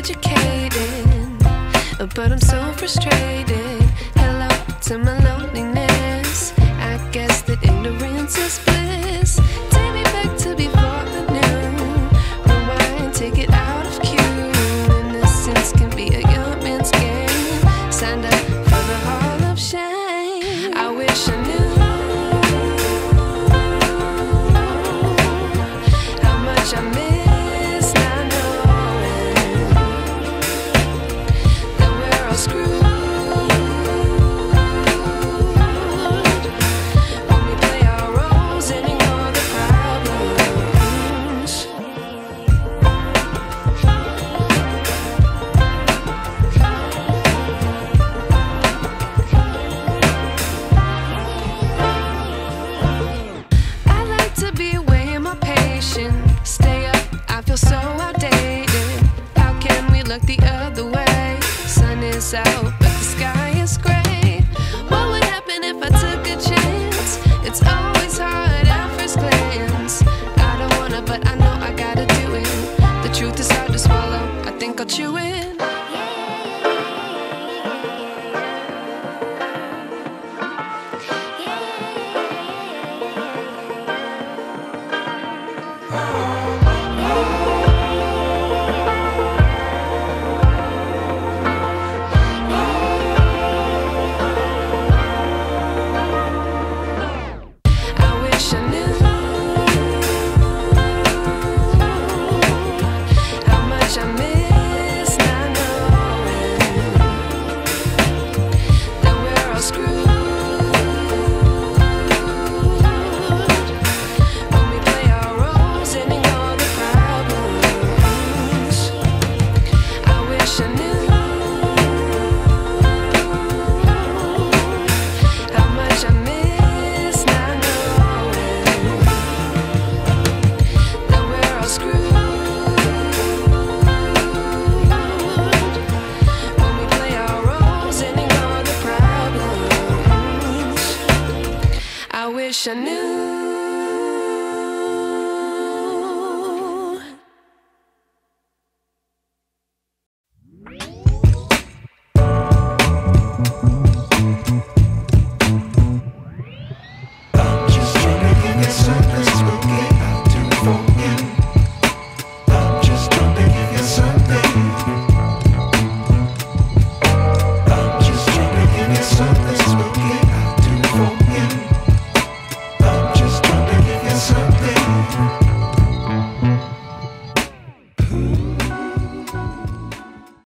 educated, but I'm so frustrated. Hello to my loneliness. I guess that ignorance is bliss. Take me back to before I knew. Rewind, take it out of cue. Innocence can be a young man's game. Signed up for the hall of shame. I wish I knew how much I miss not knowing that we're all screwed. Stay up, I feel so outdated. How can we look the other way? Sun is out, but the sky is gray. What would happen if I took a chance? It's always hard at first glance. I don't wanna, but I know I gotta do it. The truth is hard to swallow, I think I'll chew it.